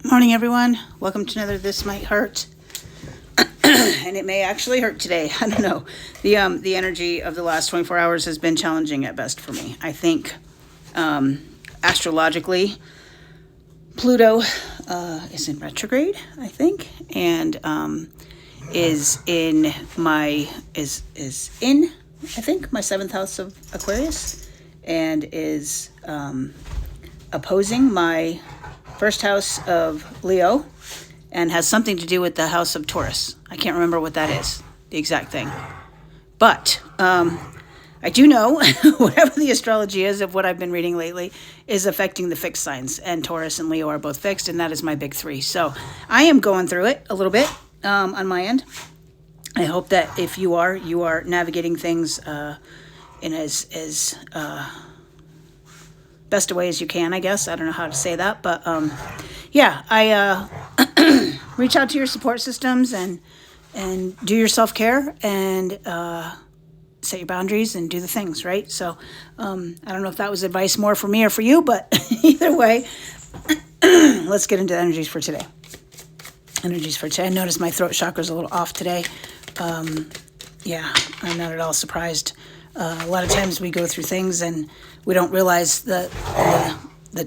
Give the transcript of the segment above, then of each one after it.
Morning, everyone. Welcome to another This Might Hurt. And it may actually hurt today. I don't know. The energy of the last 24 hours has been challenging at best for me. I think astrologically, Pluto is in retrograde, I think, and is in my seventh house of Aquarius, and is opposing my first house of Leo, and has something to do with the house of Taurus. I can't remember what that is, the exact thing. But I do know whatever the astrology is of what I've been reading lately is affecting the fixed signs. And Taurus and Leo are both fixed, and that is my big three. So I am going through it a little bit on my end. I hope that if you are navigating things in as best a way as you can, I guess. I don't know how to say that, but I reach out to your support systems and do your self-care and set your boundaries and do the things, right? So I don't know if that was advice more for me or for you, but either way, let's get into the energies for today. I noticed my throat chakra is a little off today. I'm not at all surprised. A lot of times we go through things and we don't realize the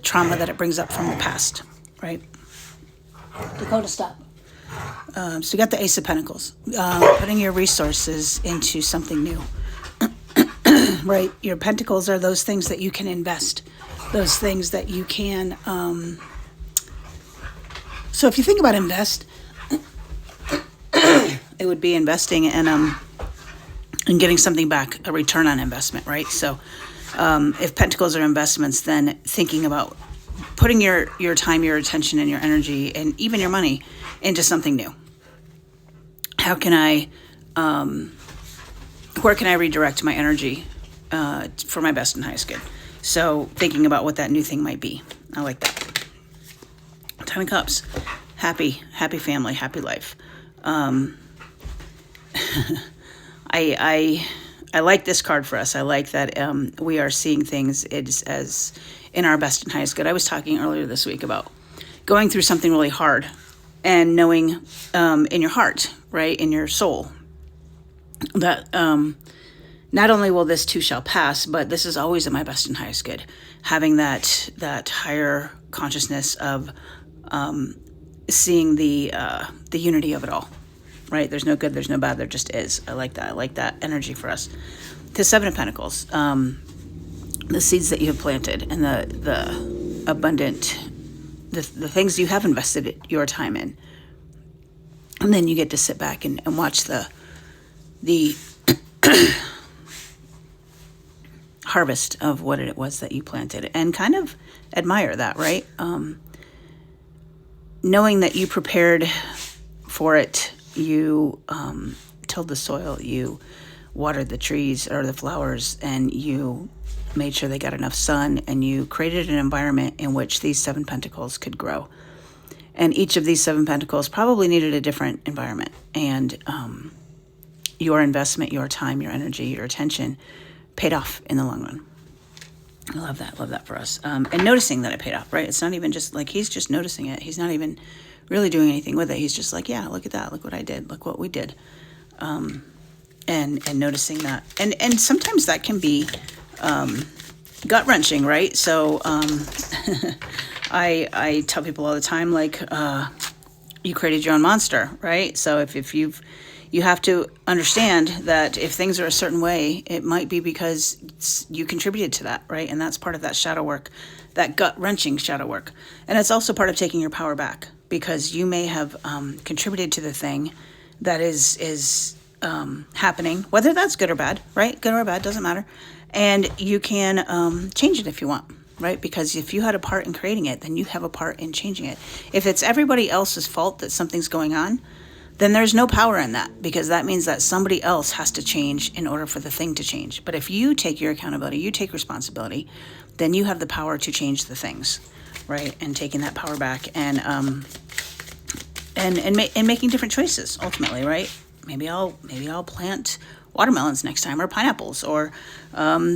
trauma that it brings up from the past, right? Dakota, stop. So you got the Ace of Pentacles, putting your resources into something new, right? Your pentacles are those things that you can invest, those things that you can. So if you think about invest, it would be investing in and getting something back, a return on investment, right? So if pentacles are investments, then thinking about putting your time, your attention, and your energy, and even your money into something new. How can where can I redirect my energy for my best and highest good? So thinking about what that new thing might be. I like that. Ten of Cups. Happy family, happy life. I like this card for us. I like that we are seeing things as in our best and highest good. I was talking earlier this week about going through something really hard and knowing in your heart, right, in your soul, that not only will this too shall pass, but this is always in my best and highest good. Having that higher consciousness of seeing the unity of it all. Right? There's no good, there's no bad, there just is. I like that. I like that energy for us. The Seven of Pentacles, the seeds that you have planted and the abundant, the things you have invested your time in. And then you get to sit back and watch the harvest of what it was that you planted and kind of admire that, right? Knowing that you prepared for it. You tilled the soil, you watered the trees or the flowers, and you made sure they got enough sun, and you created an environment in which these Seven Pentacles could grow. And each of these Seven Pentacles probably needed a different environment. And your investment, your time, your energy, your attention paid off in the long run. I love that for us. And noticing that it paid off, right? It's not even just like he's just noticing it. He's not even really doing anything with it. He's just like, yeah, look at that. Look what I did. Look what we did. And noticing that. And sometimes that can be gut wrenching, right? So I tell people all the time, like, you created your own monster, right? So if you have to understand that if things are a certain way, it might be because you contributed to that, right? And that's part of that shadow work, that gut-wrenching shadow work. And it's also part of taking your power back, because you may have contributed to the thing that is happening, whether that's good or bad, right? Good or bad, doesn't matter. And you can change it if you want, right? Because if you had a part in creating it, then you have a part in changing it. If it's everybody else's fault that something's going on, then there's no power in that, because that means that somebody else has to change in order for the thing to change. But if you take your accountability, you take responsibility, then you have the power to change the things, right? And taking that power back and making different choices ultimately, right? Maybe I'll plant watermelons next time, or pineapples, or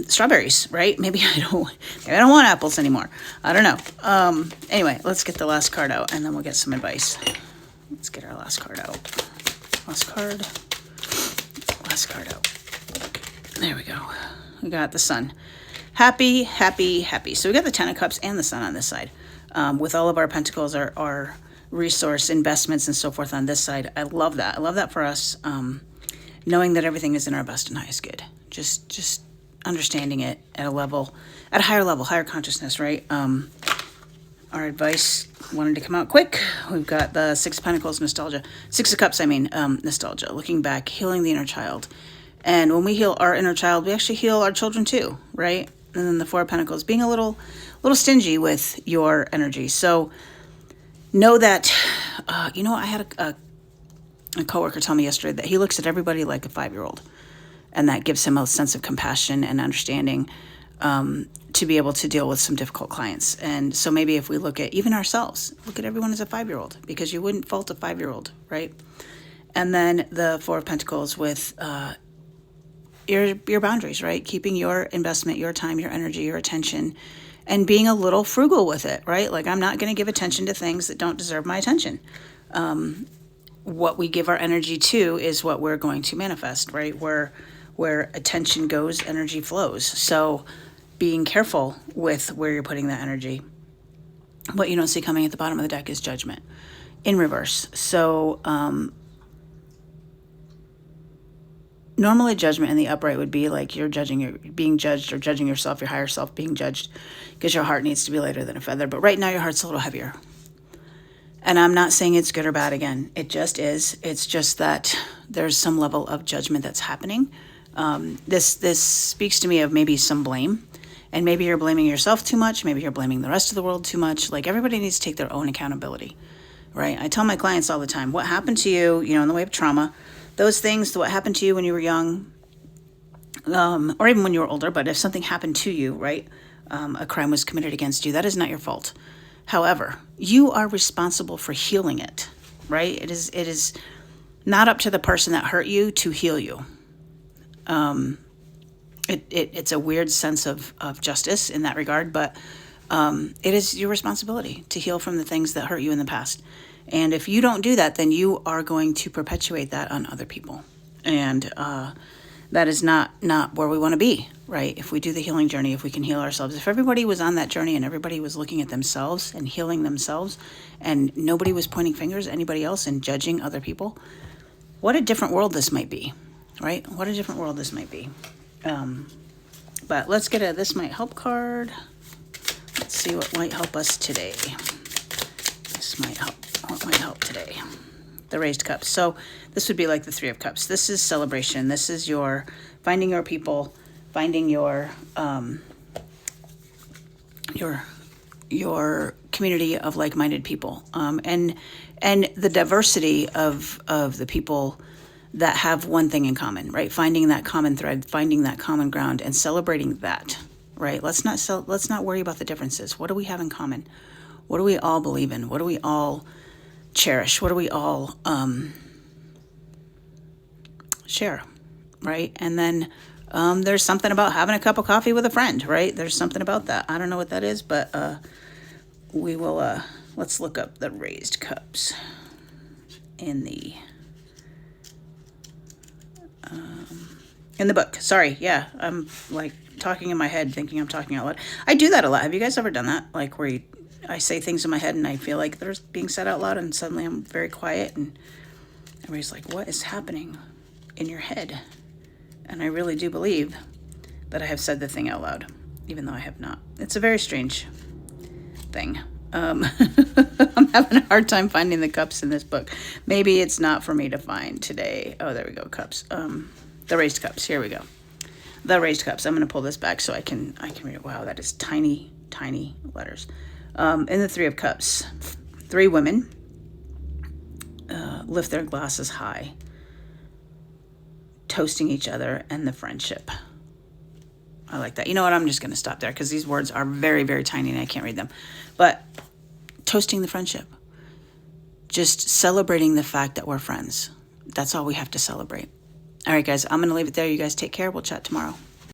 strawberries, right? Maybe I don't want apples anymore. I don't know. Anyway, let's get the last card out, and then we'll get some advice. Let's get our last card out. Last card out. There we go. We got the Sun. Happy, happy, happy. So we got the Ten of Cups and the Sun on this side. With all of our pentacles, our resource investments and so forth on this side. I love that. I love that for us. Knowing that everything is in our best and highest good. Just understanding it at a higher level, higher consciousness, right? Our advice wanted to come out quick. We've got the Six of Pentacles, nostalgia. Six of Cups, nostalgia. Looking back, healing the inner child. And when we heal our inner child, we actually heal our children too, right? And then the Four of Pentacles, being a little stingy with your energy. So know that, I had a coworker tell me yesterday that he looks at everybody like a 5-year-old. And that gives him a sense of compassion and understanding to be able to deal with some difficult clients. And so maybe if we look at even ourselves, look at everyone as a 5-year-old, because you wouldn't fault a 5-year-old, right? And then the Four of Pentacles with your boundaries, right? Keeping your investment, your time, your energy, your attention, and being a little frugal with it, right? Like, I'm not going to give attention to things that don't deserve my attention. What we give our energy to is what we're going to manifest, right? Where attention goes, energy flows. So being careful with where you're putting that energy. What you don't see coming at the bottom of the deck is Judgment in reverse. So normally Judgment in the upright would be like you're being judged, or judging yourself, your higher self being judged, because your heart needs to be lighter than a feather. But right now your heart's a little heavier. And I'm not saying it's good or bad again. It just is. It's just that there's some level of judgment that's happening. This speaks to me of maybe some blame. And maybe you're blaming yourself too much. Maybe you're blaming the rest of the world too much. Like, everybody needs to take their own accountability, right? I tell my clients all the time, what happened to you, in the way of trauma, those things, what happened to you when you were young, or even when you were older, but if something happened to you, right, a crime was committed against you, that is not your fault. However, you are responsible for healing it, right? It is not up to the person that hurt you to heal you. It's a weird sense of justice in that regard, but it is your responsibility to heal from the things that hurt you in the past. And if you don't do that, then you are going to perpetuate that on other people. And that is not where we want to be, right? If we do the healing journey, if we can heal ourselves, if everybody was on that journey and everybody was looking at themselves and healing themselves, and nobody was pointing fingers at anybody else and judging other people, what a different world this might be, right? What a different world this might be. But let's get a This Might Help card. Let's see what might help us today. This might help. What might help today? The Raised Cups. So this would be like the Three of Cups. This is celebration. This is your finding your people, finding your community of like-minded people, and the diversity of the people that have one thing in common, right? Finding that common thread, finding that common ground, and celebrating that, right? Let's not worry about the differences. What do we have in common? What do we all believe in? What do we all cherish? What do we all share, right? And then there's something about having a cup of coffee with a friend, right? There's something about that. I don't know what that is, but we will, let's look up the Raised Cups in the book. Sorry, yeah, I'm like talking in my head, thinking I'm talking out loud. I do that a lot. Have you guys ever done that? Like where I say things in my head and I feel like they're being said out loud, and suddenly I'm very quiet and everybody's like, what is happening in your head? And I really do believe that I have said the thing out loud, even though I have not. It's a very strange thing. I'm having a hard time finding the cups in this book. Maybe it's not for me to find today. Oh, there we go, cups. The Raised Cups. Here we go. The Raised Cups. I'm going to pull this back so I can read it. Wow, that is tiny, tiny letters. In the Three of Cups, 3 women lift their glasses high, toasting each other and the friendship. I like that. You know what? I'm just going to stop there because these words are very, very tiny and I can't read them. But toasting the friendship. Just celebrating the fact that we're friends. that's all we have to celebrate. All right, guys, I'm going to leave it there. You guys take care. We'll chat tomorrow.